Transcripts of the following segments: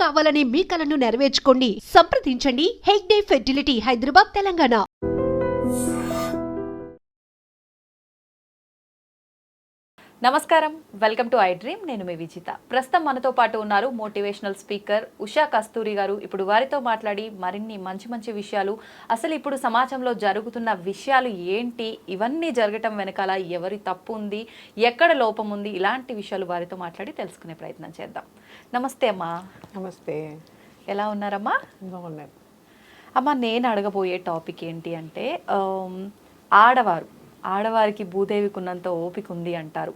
కావాలనే మీ కలను నెరవేర్చుకోండి. సంప్రదించండి హెగ్డే ఫెర్టిలిటీ, హైదరాబాద్, తెలంగాణ. నమస్కారం, వెల్కమ్ టు ఐ డ్రీమ్. నేను మీ విజిత. ప్రస్తుతం మనతో పాటు ఉన్నారు మోటివేషనల్ స్పీకర్ ఉషా కస్తూరి గారు. ఇప్పుడు వారితో మాట్లాడి మరిన్ని మంచి మంచి విషయాలు, అసలు ఇప్పుడు సమాజంలో జరుగుతున్న విషయాలు ఏంటి, ఇవన్నీ జరగటం వెనకాల ఎవరి తప్పు ఉంది, ఎక్కడ లోపం ఉంది, ఇలాంటి విషయాలు వారితో మాట్లాడి తెలుసుకునే ప్రయత్నం చేద్దాం. నమస్తే అమ్మా. నమస్తే. ఎలా ఉన్నారమ్మా? బాగున్నారు అమ్మ. నేను అడగబోయే టాపిక్ ఏంటి అంటే, ఆడవారికి భూదేవికి ఉన్నంత ఓపిక ఉంది అంటారు.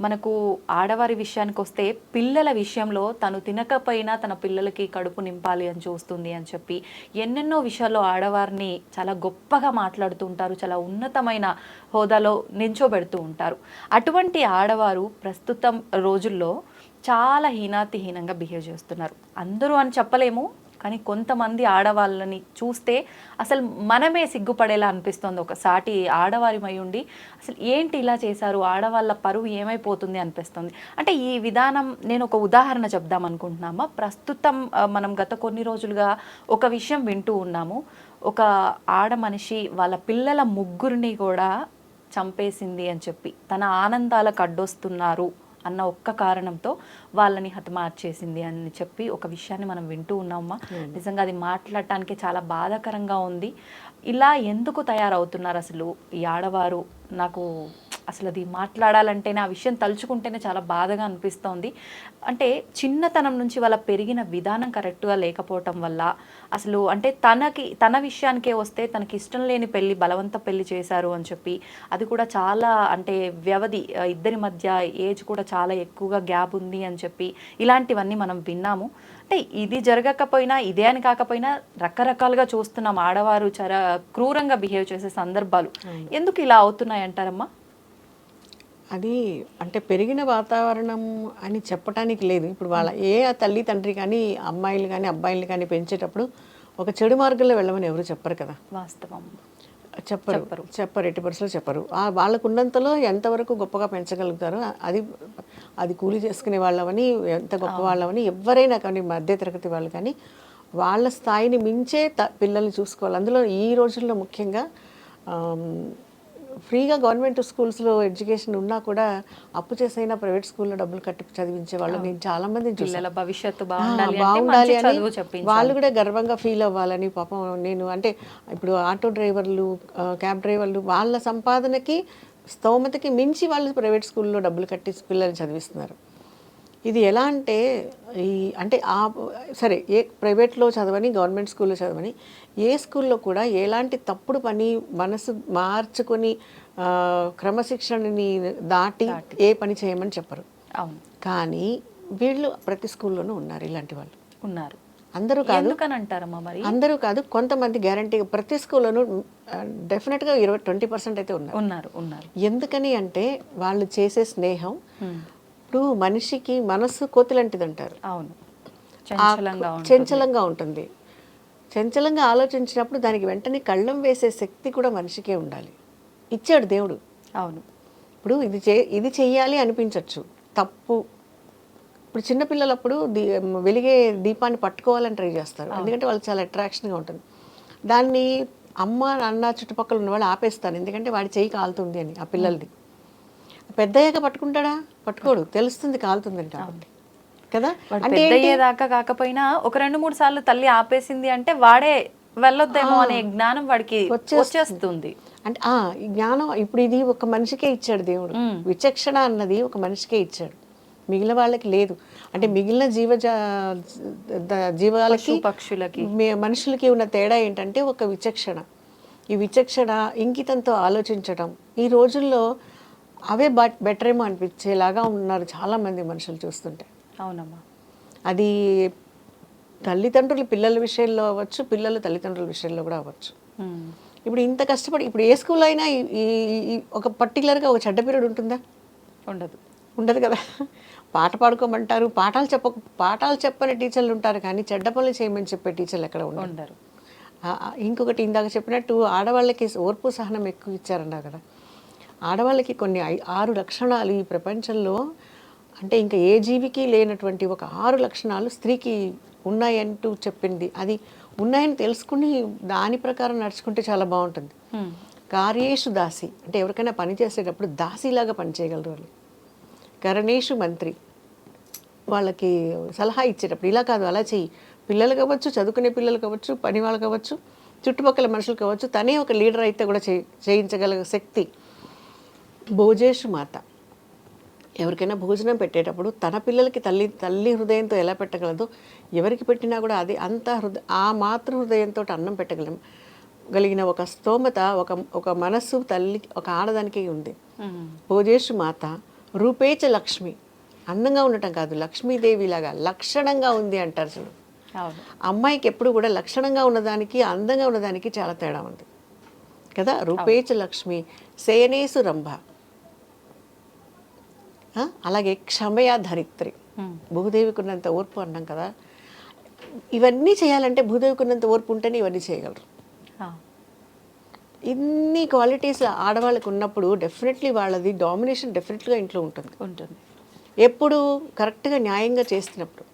మనకు ఆడవారి విషయానికి వస్తే, పిల్లల విషయంలో తను తినకపోయినా తన పిల్లలకి కడుపు నింపాలి అని చూస్తుంది అని చెప్పి ఎన్నెన్నో విషయాల్లో ఆడవారిని చాలా గొప్పగా మాట్లాడుతూ ఉంటారు, చాలా ఉన్నతమైన హోదాలో నించోబెడుతూ ఉంటారు. అటువంటి ఆడవారు ప్రస్తుతం రోజుల్లో చాలా హీనాతిహీనంగా బిహేవ్ చేస్తున్నారు. అందరూ అని చెప్పలేము, కానీ కొంతమంది ఆడవాళ్ళని చూస్తే అసలు మనమే సిగ్గుపడేలా అనిపిస్తుంది. ఒక సాటి ఆడవారిమై ఉండి అసలు ఏంటి ఇలా చేశారు, ఆడవాళ్ళ పరువు ఏమైపోతుంది అనిపిస్తుంది. అంటే ఈ విధానం, నేను ఒక ఉదాహరణ చెప్దాం అనుకుంటున్నామా. ప్రస్తుతం మనం గత కొన్ని రోజులుగా ఒక విషయం వింటూ ఉన్నాము. ఒక ఆడ మనిషి వాళ్ళ పిల్లల ముగ్గురిని కూడా చంపేసింది అని చెప్పి, తన ఆనందాలకు అడ్డొస్తున్నారు అన్న ఒక్క కారణంతో వాళ్ళని హతమార్చేసింది అని చెప్పి ఒక విషయాన్ని మనం వింటూ ఉన్నామా. నిజంగా అది మాట్లాడటానికి చాలా బాధాకరంగా ఉంది. ఇలా ఎందుకు తయారవుతున్నారు అసలు ఈ ఆడవారు? నాకు అసలు అది మాట్లాడాలంటేనే, ఆ విషయం తలుచుకుంటేనే చాలా బాధగా అనిపిస్తోంది. అంటే చిన్నతనం నుంచి వాళ్ళ పెరిగిన విధానం కరెక్ట్గా లేకపోవటం వల్ల, అసలు అంటే తన విషయానికే వస్తే తనకి ఇష్టం లేని పెళ్ళి, బలవంత పెళ్లి చేశారు అని చెప్పి, అది కూడా చాలా అంటే వ్యవధి, ఇద్దరి మధ్య ఏజ్ కూడా చాలా ఎక్కువగా గ్యాప్ ఉంది అని చెప్పి, ఇలాంటివన్నీ మనం విన్నాము. అంటే ఇది జరగకపోయినా, ఇదే అని కాకపోయినా రకరకాలుగా చూస్తున్నాం ఆడవారు చాలా క్రూరంగా బిహేవ్ చేసే సందర్భాలు. ఎందుకు ఇలా అవుతున్నాయి అంటారమ్మా? అది అంటే పెరిగిన వాతావరణం అని చెప్పడానికి లేదు. ఇప్పుడు వాళ్ళ తల్లి తండ్రి కానీ అమ్మాయిలు కానీ అబ్బాయిలు కానీ పెంచేటప్పుడు ఒక చెడు మార్గంలో వెళ్ళమని ఎవరు చెప్పరు కదా. వాస్తవం. చెప్పరు, ఎట్టి పరిస్థితుల్లో చెప్పరు. వాళ్ళకు ఉన్నంతలో ఎంతవరకు గొప్పగా పెంచగలుగుతారో అది కూలి చేసుకునే వాళ్ళవని, ఎంత గొప్ప వాళ్ళవని ఎవరైనా కానీ, మధ్యతరగతి వాళ్ళు కానీ వాళ్ళ స్థాయిని మించే పిల్లల్ని చూసుకోవాలి. అందులో ఈ రోజుల్లో ముఖ్యంగా ఫ్రీగా గవర్నమెంట్ స్కూల్స్లో ఎడ్యుకేషన్ ఉన్నా కూడా అప్పు చేసైనా ప్రైవేట్ స్కూల్లో డబ్బులు కట్టి చదివించే వాళ్ళు నేను చాలా మందిని చూసాను. భవిష్యత్తు బాగుండాలి అని వాళ్ళు కూడా గర్వంగా ఫీల్ అవ్వాలని. పాపం నేను అంటే ఇప్పుడు ఆటో డ్రైవర్లు, క్యాబ్ డ్రైవర్లు వాళ్ళ సంపాదనకి స్తోమతకి మించి వాళ్ళు ప్రైవేట్ స్కూల్లో డబ్బులు కట్టి పిల్లల్ని చదివిస్తున్నారు. ఇది ఎలా అంటే సరే, ఏ ప్రైవేట్లో చదవని, గవర్నమెంట్ స్కూల్లో చదవని, ఏ స్కూల్లో కూడా ఎలాంటి తప్పుడు పని మనసు మార్చుకొని క్రమశిక్షణని దాటి ఏ పని చేయమని చెప్పరు. కానీ వీళ్ళు ప్రతి స్కూల్లోనూ ఉన్నారు, ఇలాంటి వాళ్ళు ఉన్నారు. అందరూ కాదు, అందరూ కాదు, కొంతమంది గ్యారంటీగా ప్రతి స్కూల్లోనూ డెఫినెట్గా 20% అయితే ఉన్నారు. ఎందుకని అంటే వాళ్ళు చేసే స్నేహం, ఇప్పుడు మనిషికి మనస్సు కోతిలాంటిది అంటారు. అవును, చంచలంగా ఉంటుంది. చంచలంగా ఆలోచించినప్పుడు దానికి వెంటనే కళ్ళం వేసే శక్తి కూడా మనిషికే ఉండాలి. ఇచ్చాడు దేవుడు. అవును. ఇప్పుడు ఇది చెయ్యాలి అనిపించవచ్చు, తప్పు. ఇప్పుడు చిన్నపిల్లలప్పుడు వెలిగే దీపాన్ని పట్టుకోవాలని ట్రై చేస్తారు, ఎందుకంటే వాళ్ళకి చాలా అట్రాక్షన్గా ఉంటుంది. దాన్ని అమ్మ నాన్న చుట్టుపక్కల ఉన్న వాళ్ళు ఆపేస్తారు, ఎందుకంటే వాడి చెయ్యి కాలుతుంది అని. ఆ పిల్లలది పెద్దయ్యాక పట్టుకుంటాడా? పట్టుకోడు, తెలుస్తుంది కాలుతుందని కాబట్టి కదా. అంటే పెద్దయ్యేదాకా కాకపోయినా ఒక 2-3 సార్లు తల్లి ఆపేసింది అంటే వాడే వెళ్ళొద్దేమో అనే జ్ఞానం వాడికి వచ్చేస్తుంది. అంటే ఈ జ్ఞానం ఇప్పుడు ఇది ఒక మనిషికే ఇచ్చాడు దేవుడు. విచక్షణ అన్నది ఒక మనిషికే ఇచ్చాడు, మిగిలిన వాళ్ళకి లేదు. అంటే మిగిలిన జీవాలకి, పక్షులకి, మనుషులకి ఉన్న తేడా ఏంటంటే ఒక విచక్షణ. ఈ విచక్షణ, ఇంకితంతో ఆలోచించడం, ఈ రోజుల్లో అవే బెటర్ ఏమో అనిపించేలాగా ఉన్నారు చాలామంది మనుషులు చూస్తుంటే. అవునమ్మా. అది తల్లిదండ్రులు పిల్లల విషయంలో అవ్వచ్చు, పిల్లలు తల్లిదండ్రుల విషయంలో కూడా అవ్వచ్చు. ఇప్పుడు ఇంత కష్టపడి, ఇప్పుడు ఏ స్కూల్ అయినా ఒక పర్టికులర్గా ఒక చెడ్డ పీరియడ్ ఉంటుందా? ఉండదు కదా. పాట పాడుకోమంటారు, పాఠాలు చెప్పని టీచర్లు ఉంటారు, కానీ చెడ్డ పనులు చేయమని చెప్పే టీచర్లు ఎక్కడ ఉండరు. ఇంకొకటి, ఇందాక చెప్పినట్టు ఆడవాళ్ళకి ఓర్పు సహనం ఎక్కువ ఇచ్చారన్నారు కదా. ఆడవాళ్ళకి కొన్ని 6 లక్షణాలు ఈ ప్రపంచంలో, అంటే ఇంకా ఏ జీవికి లేనటువంటి ఒక 6 లక్షణాలు స్త్రీకి ఉన్నాయంటూ చెప్పింది, అది ఉన్నాయని తెలుసుకుని దాని ప్రకారం నడుచుకుంటే చాలా బాగుంటుంది. కార్యేషు దాసి అంటే ఎవరికైనా పని చేసేటప్పుడు దాసిలాగా పని చేయగలరు వాళ్ళు. కరణేషు మంత్రి, వాళ్ళకి సలహా ఇచ్చేటప్పుడు ఇలా కాదు అలా చెయ్యి, పిల్లలు కావచ్చు, చదువుకునే పిల్లలు కావచ్చు, పని వాళ్ళు కావచ్చు, చుట్టుపక్కల మనుషులు కావచ్చు, తనే ఒక లీడర్ అయితే కూడా చేయించగల శక్తి. భోజేషు మాత, ఎవరికైనా భోజనం పెట్టేటప్పుడు తన పిల్లలకి తల్లి హృదయంతో ఎలా పెట్టగలదో ఎవరికి పెట్టినా కూడా అది అంత ఆ మాతృ హృదయంతో అన్నం పెట్టగలిగిన ఒక స్తోమత ఒక మనస్సు తల్లి ఒక ఆడదానికి ఉంది. భోజేషు మాత రూపేచ లక్ష్మి, అందంగా ఉండటం కాదు, లక్ష్మీదేవిలాగా లక్షణంగా ఉంది అంటారు చూడు. అమ్మాయికి ఎప్పుడు కూడా లక్షణంగా ఉన్నదానికి అందంగా ఉన్నదానికి చాలా తేడా ఉంది కదా. రూపేచ లక్ష్మి శయనేసు రంభ, అలాగే క్షమయా ధరిత్రి, భూదేవికి ఉన్నంత ఓర్పు అన్నాం కదా. ఇవన్నీ చేయాలంటే భూదేవికి ఉన్నంత ఓర్పు ఉంటేనే ఇవన్నీ చేయగలరు. ఇన్ని క్వాలిటీస్ ఆడవాళ్ళకి ఉన్నప్పుడు డెఫినెట్లీ వాళ్ళది డామినేషన్ డెఫినెట్గా ఇంట్లో ఉంటుంది. ఎప్పుడు కరెక్ట్గా న్యాయంగా చేస్తున్నప్పుడు.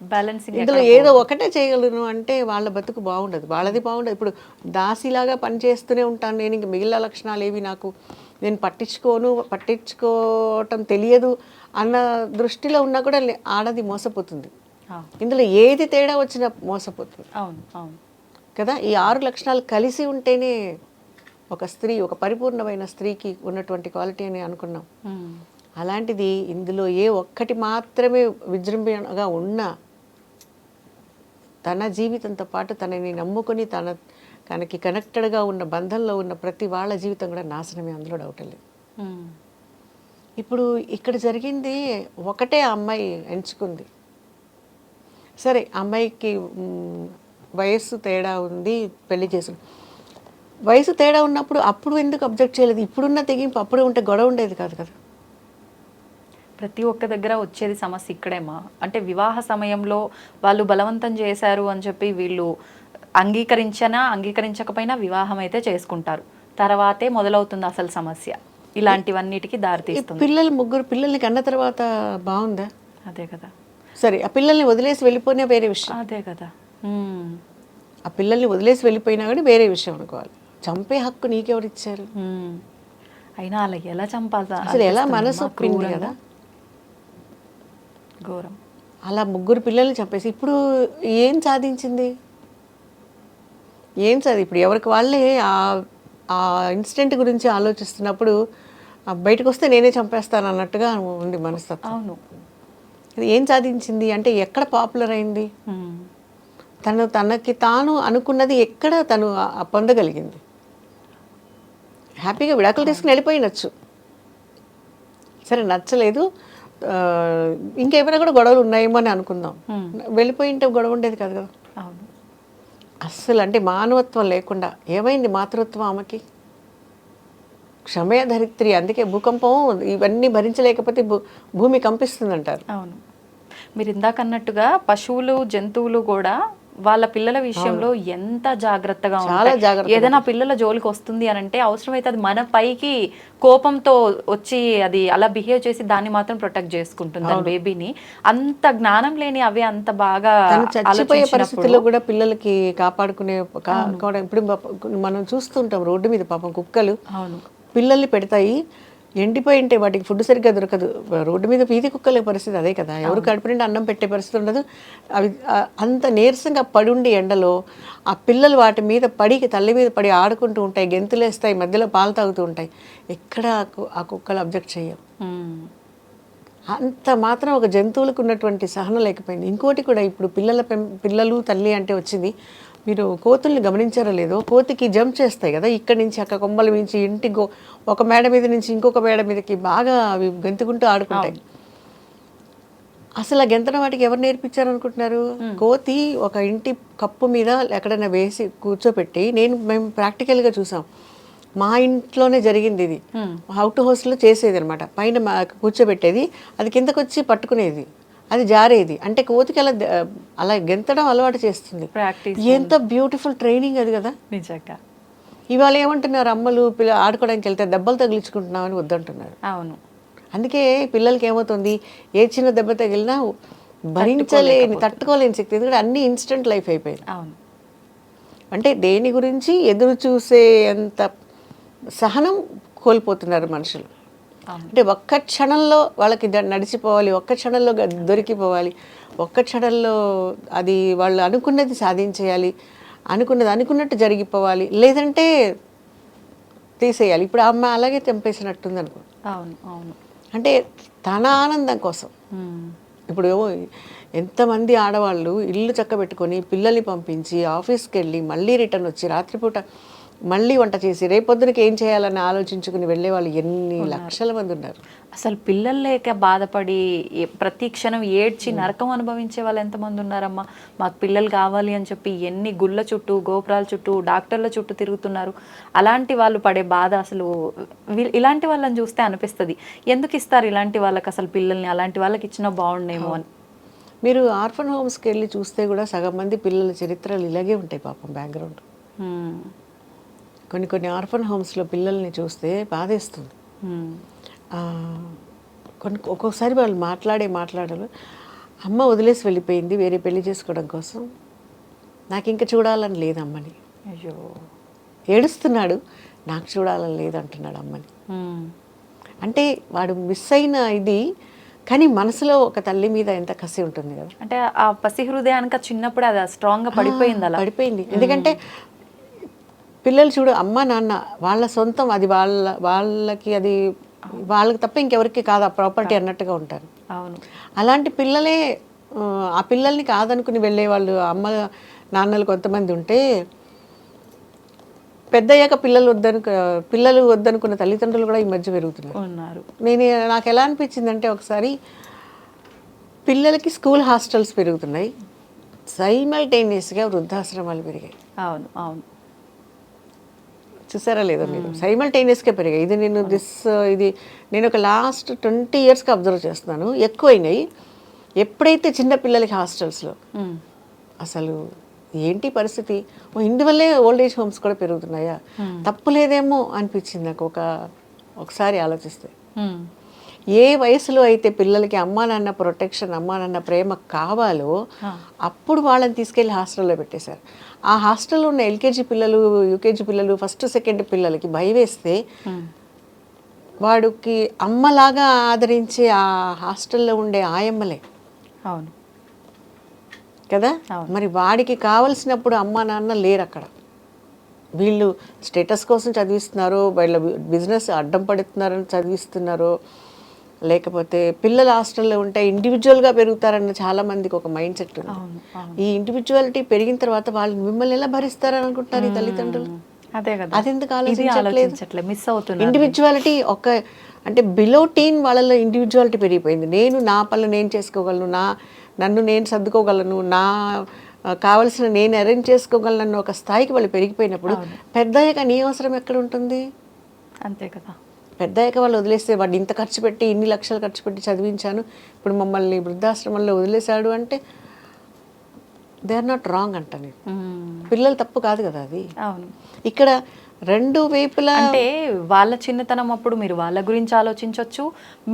బ్యాలెన్సింగ్ ఇందులో ఏదో ఒకటే చేయగలను అంటే వాళ్ళ బతుకు బాగుండదు, వాళ్ళది బాగుండదు. ఇప్పుడు దాసిలాగా పనిచేస్తూనే ఉంటాను నేను, ఇంక మిగిలిన లక్షణాలు ఏవి నాకు, నేను పట్టించుకోవటం తెలియదు అన్న దృష్టిలో ఉన్నా కూడా ఆడది మోసపోతుంది. ఇందులో ఏది తేడా వచ్చినా మోసపోతుంది. అవును అవును కదా. ఈ 6 లక్షణాలు కలిసి ఉంటేనే ఒక స్త్రీ, ఒక పరిపూర్ణమైన స్త్రీకి ఉన్నటువంటి క్వాలిటీ అని అనుకున్నాం. అలాంటిది ఇందులో ఏ ఒక్కటి మాత్రమే విజృంభణగా ఉన్నా తన జీవితంతో పాటు తనని నమ్ముకొని తనకి కనెక్టెడ్గా ఉన్న బంధంలో ఉన్న ప్రతి వాళ్ళ జీవితం కూడా నాశనమే, అందులో డౌట్ లేదు. ఇప్పుడు ఇక్కడ జరిగింది ఒకటే అమ్మాయి ఎంచుకుంది. సరే, అమ్మాయికి వయస్సు తేడా ఉంది, పెళ్లి చేసుకుంది. వయసు తేడా ఉన్నప్పుడు అప్పుడు ఎందుకు అబ్జెక్ట్ చేయలేదు? ఇప్పుడున్న తెగింపు అప్పుడే ఉంటే గొడవ ఉండేది కాదు కదా. ప్రతి ఒక్క దగ్గర వచ్చేది సమస్య ఇక్కడేమా, అంటే వివాహ సమయంలో వాళ్ళు బలవంతం చేశారు అని చెప్పి వీళ్ళు అంగీకరించకపోయినా వివాహం అయితే చేసుకుంటారు. తర్వాతే మొదలవుతుంది అసలు సమస్య. ఇలాంటివన్నిటికీ దారితీస్తుంది. ముగ్గురు పిల్లల్ని కన్న తర్వాత బాగుందా? అదే కదా. సరే, ఆ పిల్లల్ని వదిలేసి వెళ్ళిపోయినా వేరే విషయం. అదే కదా. ఆ పిల్లల్ని వదిలేసి వెళ్ళిపోయినా కూడా వేరే విషయం అనుకోవాలి. చంపే హక్కు నీకెవరు ఇచ్చారు? అయినా అలా ఎలా చంపాలి? అసలు ఎలా మనసు ఒప్పింది కదా. ఘోరం. అలా ముగ్గురు పిల్లల్ని చంపేసి ఇప్పుడు ఏం సాధించింది? ఇప్పుడు ఎవరికి వాళ్ళే ఆ ఇన్సిడెంట్ గురించి ఆలోచిస్తున్నప్పుడు బయటకు వస్తే నేనే చంపేస్తాను అన్నట్టుగా ఉంది మనస్తత్వం. అవును. ఏం సాధించింది అంటే ఎక్కడ పాపులర్ అయింది? తనకి తాను అనుకున్నది ఎక్కడ తను పొందగలిగింది? హ్యాపీగా విడాకులు తీసుకుని వెళ్ళిపోయినచ్చు. సరే, నచ్చలేదు, ఇంకేమైనా కూడా గొడవలు ఉన్నాయేమో అని అనుకుందాం. వెళ్ళిపోయింటే గొడవ ఉండేది కాదు కదా. అవును. అస్సలు అంటే మానవత్వం లేకుండా ఏమైంది మాతృత్వం ఆమెకి? క్షమయ ధరిత్రి. అందుకే భూకంపం ఇవన్నీ భరించలేకపోతే భూమి కంపిస్తుంది అంటారు. అవును. మీరు ఇందాక అన్నట్టుగా పశువులు, జంతువులు కూడా వాళ్ళ పిల్లల విషయంలో ఎంత జాగ్రత్తగా ఉంటాయి. ఏదైనా పిల్లల జోలికి వస్తుంది అని అంటే అవసరమైతే అది మన పైకి కోపంతో వచ్చి అది అలా బిహేవ్ చేసి దాన్ని మాత్రం ప్రొటెక్ట్ చేసుకుంటుంది ఆ బేబీని. అంత జ్ఞానం లేని అవే అంత బాగా చచ్చిపోయే పరిస్థితుల్లో కూడా పిల్లలకి కాపాడుకునే ఇప్పుడు మనం చూస్తుంటాం రోడ్డు మీద పాపం కుక్కలు పిల్లల్ని పెడతాయి. ఎండిపోయి ఉంటే వాటికి ఫుడ్ సరిగ్గా దొరకదు. రోడ్డు మీద వీధి కుక్కలే పరిస్థితి అదే కదా. ఎవరు కడుపు నిండి అన్నం పెట్టే పరిస్థితి ఉండదు. అవి అంత నీరసంగా పడుండి ఎండలో ఆ పిల్లలు వాటి మీద తల్లి మీద పడి ఆడుకుంటూ ఉంటాయి, గెంతులేస్తాయి, మధ్యలో పాలు తాగుతూ ఉంటాయి. ఎక్కడ ఆ కుక్కలు అబ్జెక్ట్ చేయవు. అంత మాత్రం ఒక జంతువులకు ఉన్నటువంటి సహనం లేకపోయింది. ఇంకోటి కూడా ఇప్పుడు పిల్లలు తల్లి అంటే వచ్చింది. మీరు కోతుల్ని గమనించారో లేదో, కోతికి జంప్ చేస్తాయి కదా, ఇక్కడి నుంచి అక్క కొమ్మల నుంచి ఇంటికి ఒక మేడ మీద నుంచి ఇంకొక మేడ మీదకి బాగా అవి గెంతుకుంటూ ఆడుకుంటాయి. అసలు ఆ గెంతడం వాటికి ఎవరు నేర్పించారు అనుకుంటున్నారు? కోతి ఒక ఇంటి కప్పు మీద ఎక్కడైనా వేసి కూర్చోపెట్టి మేము ప్రాక్టికల్గా చూసాం. మా ఇంట్లోనే జరిగింది ఇది. అవుట్ హౌస్లో చేసేది అనమాట. పైన కూర్చోబెట్టేది, అది కిందకు వచ్చి పట్టుకునేది, అది జారేది. అంటే కోతికి అలా గెంతడం అలవాటు చేస్తుంది. ఎంత బ్యూటిఫుల్ ట్రైనింగ్ అది కదా నిజంగా. ఇవాళ ఏమంటున్నారు అమ్మలు, ఆడుకోవడానికి వెళ్తే దెబ్బలు తగిలించుకుంటున్నామని వద్దంటున్నారు. అవును. అందుకే పిల్లలకి ఏమవుతుంది, ఏ చిన్న దెబ్బ తగిలినా భరించలేని తట్టుకోలేని శక్తి, ఎందుకంటే అన్ని ఇన్స్టెంట్ లైఫ్ అయిపోయింది. అవును. అంటే దేని గురించి ఎదురు చూసే అంత సహనం కోల్పోతున్నారు మనుషులు. అంటే ఒక్క క్షణంలో వాళ్ళకి నడిచిపోవాలి, ఒక్క క్షణంలో దొరికిపోవాలి, ఒక్క క్షణంలో అది వాళ్ళు అనుకున్నది సాధించేయాలి, అనుకున్నట్టు జరిగిపోవాలి, లేదంటే తీసేయాలి. ఇప్పుడు ఆ అమ్మ అలాగే చంపేసినట్టుంది అనుకో. అవును అవును. అంటే తన ఆనందం కోసం. ఇప్పుడు ఎంతమంది ఆడవాళ్ళు ఇల్లు చక్కబెట్టుకొని పిల్లల్ని పంపించి ఆఫీస్కి వెళ్ళి మళ్ళీ రిటర్న్ వచ్చి రాత్రిపూట మళ్ళీ వంట చేసి రేపొద్దునకి ఏం చేయాలని ఆలోచించుకుని వెళ్ళే వాళ్ళు ఎన్ని లక్షల మంది ఉన్నారు. అసలు పిల్లలు లేక బాధపడి ప్రతి క్షణం ఏడ్చి నరకం అనుభవించే వాళ్ళు ఎంతమంది ఉన్నారమ్మా. మాకు పిల్లలు కావాలి అని చెప్పి ఎన్ని గుళ్ళ చుట్టూ గోపురాల చుట్టూ డాక్టర్ల చుట్టూ తిరుగుతున్నారు. అలాంటి వాళ్ళు పడే బాధ అసలు ఇలాంటి వాళ్ళని చూస్తే అనిపిస్తుంది, ఎందుకు ఇస్తారు ఇలాంటి వాళ్ళకి అసలు పిల్లల్ని, అలాంటి వాళ్ళకి ఇచ్చినా బాగుండేమో అని. మీరు ఆర్ఫన్ హోమ్స్కి వెళ్ళి చూస్తే కూడా సగం మంది పిల్లల చరిత్రలు ఇలాగే ఉంటాయి పాపం బ్యాక్గ్రౌండ్. కొన్ని ఆర్ఫన్ హోమ్స్లో పిల్లల్ని చూస్తే బాధేస్తుంది. ఒక్కొక్కసారి వాళ్ళు మాట్లాడలు అమ్మ వదిలేసి వెళ్ళిపోయింది వేరే పెళ్లి చేసుకోవడం కోసం, నాకు ఇంకా చూడాలని లేదు అమ్మని. అయ్యో, ఏడుస్తున్నాడు, నాకు చూడాలని లేదు అంటున్నాడు అమ్మని. అంటే వాడు మిస్ అయిన ఇది, కానీ మనసులో ఒక తల్లి మీద ఎంత కసి ఉంటుంది కదా. అంటే ఆ పసి హృదయానికి చిన్నప్పుడు అది స్ట్రాంగ్గా పడిపోయింది, అలా పడిపోయింది. ఎందుకంటే పిల్లలు చూడు, అమ్మ నాన్న వాళ్ళ సొంతం, అది వాళ్ళకి అది వాళ్ళకి తప్ప ఇంకెవరికి కాదు ఆ ప్రాపర్టీ అన్నట్టుగా ఉంటారు. అవును. అలాంటి పిల్లలే ఆ పిల్లల్ని కాదనుకుని వెళ్ళే వాళ్ళు అమ్మ నాన్నలు కొంతమంది ఉంటే, పెద్దయ్యాక పిల్లలు వద్దనుకున్న తల్లిదండ్రులు కూడా ఈ మధ్య పెరుగుతున్నారు. నాకు ఎలా అనిపించిందంటే, ఒకసారి పిల్లలకి స్కూల్ హాస్టల్స్ పెరుగుతున్నాయి, సైమల్టేనియస్గా వృద్ధాశ్రమాలు పెరిగాయి. అవును అవును. చూసారా లేదా మీరు? సైమల్టేనియస్గా పెరిగాయి. ఇది నేను ఒక లాస్ట్ 20 yearsగా అబ్జర్వ్ చేస్తున్నాను. ఎక్కువైనాయి ఎప్పుడైతే చిన్న పిల్లలకి హాస్టల్స్లో. అసలు ఏంటి పరిస్థితి? ఇందువల్లే ఓల్డ్ ఏజ్ హోమ్స్ కూడా పెరుగుతున్నాయా? తప్పు లేదేమో అనిపించింది నాకు ఒకసారి ఆలోచిస్తే. ఏ వయసులో అయితే పిల్లలకి అమ్మా నాన్న ప్రొటెక్షన్, అమ్మా నాన్న ప్రేమ కావాలో అప్పుడు వాళ్ళని తీసుకెళ్ళి హాస్టల్లో పెట్టేశారు. ఆ హాస్టల్లో ఉన్న ఎల్కేజీ పిల్లలు, యూకేజీ పిల్లలు, ఫస్ట్ సెకండ్ పిల్లలకి భయం వేస్తే వాడికి అమ్మలాగా ఆదరించే ఆ హాస్టల్లో ఉండే ఆయమ్మలే. అవును కదా. మరి వాడికి కావలసినప్పుడు అమ్మా నాన్న లేరు అక్కడ. వీళ్ళు స్టేటస్ కోసం చదివిస్తున్నారో, వీళ్ళ బిజినెస్ అడ్డం పడుతున్నారని చదివిస్తున్నారో, లేకపోతే పిల్లల హాస్టల్లో ఉంటే ఇండివిజువల్గా పెరుగుతారన్న చాలా మందికి ఒక మైండ్ సెట్ ఉంది. ఈ ఇండివిజువాలిటీ పెరిగిన తర్వాత వాళ్ళు మిమ్మల్ని ఎలా భరిస్తారని అనుకుంటారు ఈ తల్లిదండ్రులు. అదెందుకు ఆలోచించట్లేదు? మిస్ అవుతుంది ఇండివిజువాలిటీ. అంటే బిలో టీన్ వాళ్ళలో ఇండివిజువాలిటీ పెరిగిపోయింది. నేను నా పనులు నేను చేసుకోగలను, నన్ను నేను సర్దుకోగలను, కావలసిన నేను అరేంజ్ చేసుకోగలను ఒక స్థాయికి వాళ్ళు పెరిగిపోయినప్పుడు పెద్దయ్యాక నీ అవసరం ఎక్కడ ఉంటుంది? అంతే కదా. పెద్దయ్యాక వాళ్ళు వదిలేస్తే, వాడు ఇంత ఖర్చు పెట్టి ఇన్ని లక్షలు ఖర్చు పెట్టి చదివించాను, ఇప్పుడు మమ్మల్ని వృద్ధాశ్రమంలో వదిలేశాడు అంటే దే ఆర్ నాట్ రాంగ్ అంట. నేను పిల్లలు తప్పు కాదు కదా అది. అవును. ఇక్కడ రెండు వైపులా అంటే వాళ్ళ చిన్నతనం అప్పుడు మీరు వాళ్ళ గురించి ఆలోచించవచ్చు,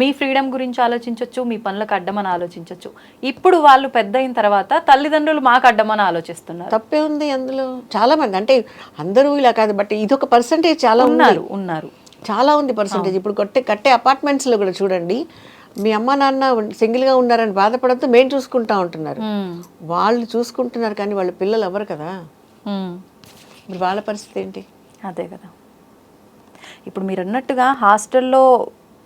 మీ ఫ్రీడమ్ గురించి ఆలోచించవచ్చు, మీ పనులకు అడ్డమని ఆలోచించవచ్చు. ఇప్పుడు వాళ్ళు పెద్ద అయిన తర్వాత తల్లిదండ్రులు మాకు అడ్డమని ఆలోచిస్తున్నారు. తప్పే ఉంది అందులో. చాలా మంది, అంటే అందరూ ఇలా కాదు, బట్ ఇదొక పర్సంటేజ్ చాలా ఉన్నారు చాలా ఉంది పర్సంటేజ్. ఇప్పుడు కట్టే అపార్ట్మెంట్స్లో కూడా చూడండి, మీ అమ్మ నాన్న సింగిల్గా ఉన్నారని బాధపడద్దు, మేము చూసుకుంటా ఉంటున్నారు. వాళ్ళు చూసుకుంటున్నారు కానీ వాళ్ళ పిల్లలు ఎవరు కదా. మరి వాళ్ళ పరిస్థితి ఏంటి? అదే కదా. ఇప్పుడు మీరు అన్నట్టుగా హాస్టల్లో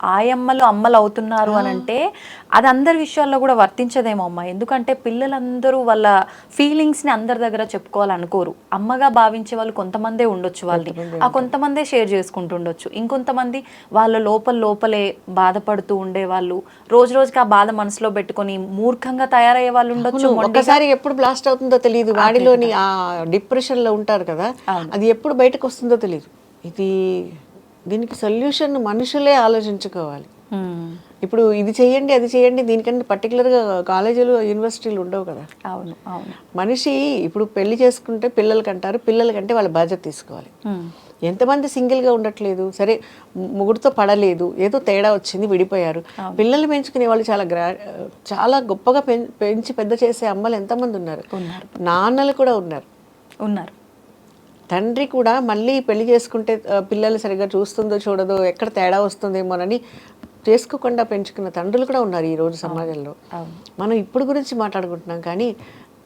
ఆయమ్మలు అమ్మలు అవుతున్నారు అని అంటే అది అందరి విషయాల్లో కూడా వర్తించదేమో అమ్మ. ఎందుకంటే పిల్లలందరూ వాళ్ళ ఫీలింగ్స్ని అందరి దగ్గర చెప్పుకోవాలనుకోరు. అమ్మగా భావించే వాళ్ళు కొంతమందే ఉండొచ్చు, వాళ్ళని ఆ కొంతమందే షేర్ చేసుకుంటుండొచ్చు. ఇంకొంతమంది వాళ్ళ లోపలే బాధపడుతూ ఉండేవాళ్ళు, రోజు రోజుకి ఆ బాధ మనసులో పెట్టుకొని మూర్ఖంగా తయారయ్యే వాళ్ళు ఉండొచ్చు. ఒక్కసారి ఎప్పుడు బ్లాస్ట్ అవుతుందో తెలియదు, వాడిలోని ఆ డిప్రెషన్లో ఉంటారు కదా, అది ఎప్పుడు బయటకు వస్తుందో తెలియదు. దీనికి సొల్యూషన్ మనుషులే ఆలోచించుకోవాలి. ఇప్పుడు ఇది చేయండి అది చేయండి దీనికంటే పర్టికులర్గా కాలేజీలు యూనివర్సిటీలు ఉండవు కదా. అవును అవును. మనిషి ఇప్పుడు పెళ్లి చేసుకుంటే పిల్లలకి అంటారు, పిల్లలకంటే వాళ్ళ బాధ్యత తీసుకోవాలి. ఎంతమంది సింగిల్గా ఉండట్లేదు, సరే ముగ్గురితో పడలేదు, ఏదో తేడా వచ్చింది విడిపోయారు, పిల్లలు పెంచుకునే వాళ్ళు చాలా గొప్పగా పెంచి పెద్ద చేసే అమ్మలు ఎంతమంది ఉన్నారు, నాన్నలు కూడా ఉన్నారు. తండ్రి కూడా మళ్ళీ పెళ్లి చేసుకుంటే పిల్లలు సరిగ్గా చూస్తుందో చూడదో, ఎక్కడ తేడా వస్తుందేమోనని చేసుకోకుండా పెంచుకున్న తండ్రులు కూడా ఉన్నారు ఈరోజు సమాజంలో. మనం ఇప్పుడు గురించి మాట్లాడుకుంటున్నాం కానీ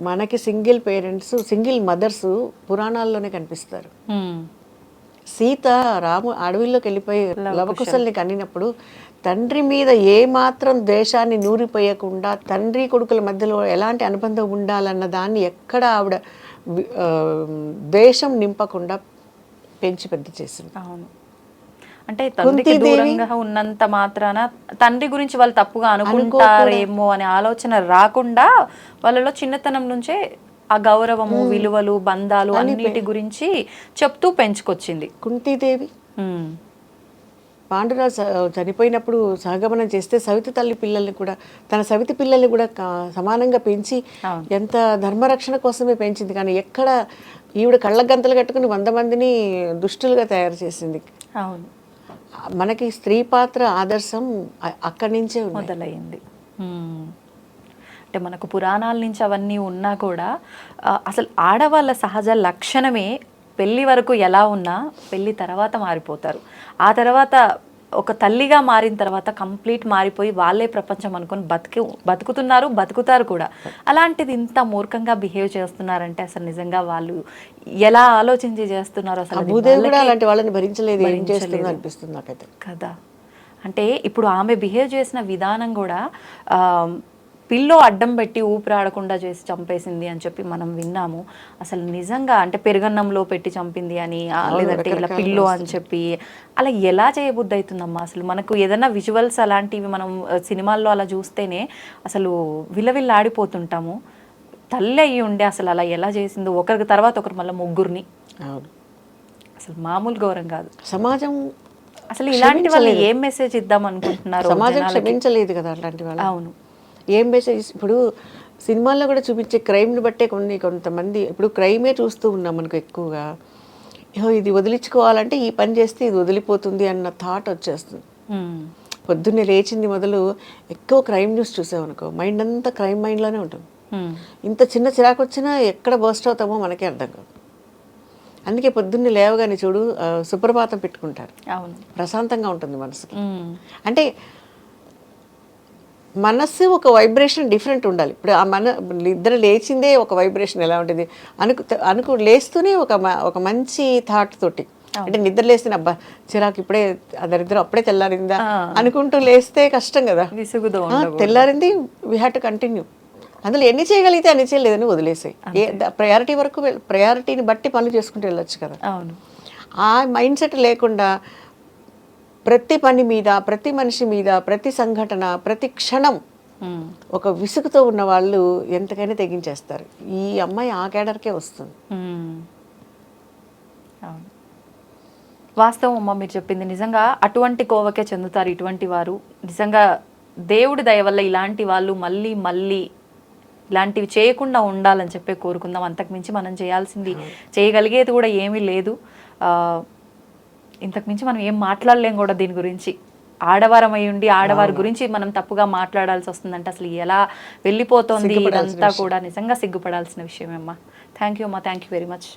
మనకి సింగిల్ పేరెంట్స్, సింగిల్ మదర్స్ పురాణాల్లోనే కనిపిస్తారు. సీత అడవిలోకి వెళ్ళిపోయి లవకుశల్ని కనినప్పుడు తండ్రి మీద ఏమాత్రం ద్వేషాన్ని నూరిపోయకుండా తండ్రి కొడుకుల మధ్యలో ఎలాంటి అనుబంధం ఉండాలన్న దాన్ని ఎక్కడ ఆవిడ ద్వేషం నింపకుండా పెంచి పెద్ద చేసింది. అవును. అంటే తండ్రికి దూరంగా ఉన్నంత మాత్రాన తండ్రి గురించి వాళ్ళు తప్పుగా అనుకుంటారేమో అనే ఆలోచన రాకుండా వాళ్ళలో చిన్నతనం నుంచే ఆ గౌరవము, విలువలు, బంధాలు అన్నిటి గురించి చెప్తూ పెంచుకొచ్చింది కుంతీదేవి. పాండురాజు చనిపోయినప్పుడు సహగమనం చేస్తే సవితి తల్లి పిల్లల్ని కూడా, తన సవితి పిల్లల్ని కూడా సమానంగా పెంచి ఎంత ధర్మరక్షణ కోసమే పెంచింది. కానీ ఎక్కడ ఈవిడ కళ్ళ గంతలు కట్టుకుని 100 మందిని దుష్టులుగా తయారు చేసింది. అవును. మనకి స్త్రీ పాత్ర ఆదర్శం అక్కడి నుంచే మొదలైంది. అంటే మనకు పురాణాల నుంచి అవన్నీ ఉన్నా కూడా అసలు ఆడవాళ్ళ సహజ లక్షణమే పెళ్ళి వరకు ఎలా ఉన్నా పెళ్ళి తర్వాత మారిపోతారు. ఆ తర్వాత ఒక తల్లిగా మారిన తర్వాత కంప్లీట్ మారిపోయి వాళ్ళే ప్రపంచం అనుకొని బతుకుతారు కూడా. అలాంటిది ఇంత మూర్ఖంగా బిహేవ్ చేస్తున్నారంటే అసలు నిజంగా వాళ్ళు ఎలా ఆలోచించి చేస్తున్నారు అసలు అలాంటి వాళ్ళని భరించలేదు అనిపిస్తుంది నాకైతే కదా. అంటే ఇప్పుడు ఆమె బిహేవ్ చేసిన విధానం కూడా పిల్లో అడ్డం పెట్టి ఊపిరాడకుండా చేసి చంపేసింది అని చెప్పి మనం విన్నాము. అసలు నిజంగా అంటే పెరుగన్నంలో పెట్టి చంపింది అని, లేదంటే ఇలా పిల్లో అని చెప్పి అలా ఎలా చేయబుద్ధి అవుతుందమ్మా? అసలు మనకు ఏదైనా విజువల్స్ అలాంటివి మనం సినిమాల్లో అలా చూస్తేనే అసలు విల్లవిల్లాడిపోతుంటాము. తల్లి అయ్యి ఉండే అసలు అలా ఎలా చేసిందో, ఒకరికి తర్వాత ఒకరు మళ్ళీ ముగ్గురిని, అసలు మామూలు ఘోరం కాదు. సమాజం అసలు ఇలాంటి వాళ్ళు ఏం మెసేజ్ ఇద్దాం అనుకుంటున్నారు? సమాజం క్షమించలేదు కదా అలాంటి వాళ్ళు. అవును. ఏం మెసేజ్ ఇప్పుడు సినిమాల్లో కూడా చూపించే క్రైమ్ని బట్టే కొంతమంది ఇప్పుడు క్రైమే చూస్తూ ఉన్నాం మనకు ఎక్కువగా. ఇది వదిలించుకోవాలంటే ఈ పని చేస్తే ఇది వదిలిపోతుంది అన్న థాట్ వచ్చేస్తుంది. పొద్దున్నే లేచింది మొదలు ఎక్కువ క్రైమ్ న్యూస్ చూసామనుకో మైండ్ అంతా క్రైమ్ మైండ్లోనే ఉంటుంది. ఇంత చిన్న చిరాకు వచ్చినా ఎక్కడ బర్స్ట్ అవుతామో మనకే అర్థం కాదు. అందుకే పొద్దున్నే లేవగానే చూడు సుప్రభాతం పెట్టుకుంటారు, ప్రశాంతంగా ఉంటుంది మనసుకి. అంటే మనస్సు ఒక వైబ్రేషన్ డిఫరెంట్ ఉండాలి. ఇప్పుడు ఆ ఇద్దరు లేచిందే ఒక వైబ్రేషన్ ఎలా ఉంటుంది లేస్తూనే ఒక మంచి థాట్ తోటి, అంటే నిద్ర లేస్తే అబ్బా చిరాకు ఇప్పుడే దరిద్రం అప్పుడే తెల్లారిందా అనుకుంటూ లేస్తే కష్టం కదా. తెల్లారింది వీ హ్యావ్ టు కంటిన్యూ. అందులో ఎన్ని చేయగలిగితే అన్ని చేయలేదని వదిలేసాయి. ప్రయారిటీ వరకు ప్రయారిటీని బట్టి పనులు చేసుకుంటూ వెళ్ళొచ్చు కదా. ఆ మైండ్ సెట్ లేకుండా ప్రతి పని మీద, ప్రతి మనిషి మీద, ప్రతి సంఘటన, ప్రతి క్షణం ఒక విసుగుతో ఉన్న వాళ్ళు ఎంతకైనా తెగించేస్తారు. ఈ అమ్మాయి ఆ కేడర్కే వస్తుంది. వాస్తవం అమ్మ మీరు చెప్పింది. నిజంగా అటువంటి కోవకే చెందుతారు ఇటువంటి వారు. నిజంగా దేవుడి దయ వల్ల ఇలాంటి వాళ్ళు మళ్ళీ మళ్ళీ ఇలాంటివి చేయకుండా ఉండాలని చెప్పి కోరుకుందాం. అంతకుమించి మనం చేయగలిగేది కూడా ఏమీ లేదు. ఇంతకుమించి మనం ఏం మాట్లాడలేం కూడా దీని గురించి. ఆడవారం అయి ఉండి ఆడవారి గురించి మనం తప్పుగా మాట్లాడాల్సి వస్తుందంటే అసలు ఎలా వెళ్ళిపోతుంది ఇదంతా కూడా. నిజంగా సిగ్గుపడాల్సిన విషయమేమ్మా. థ్యాంక్ యూ అమ్మా, థ్యాంక్ యూ వెరీ మచ్.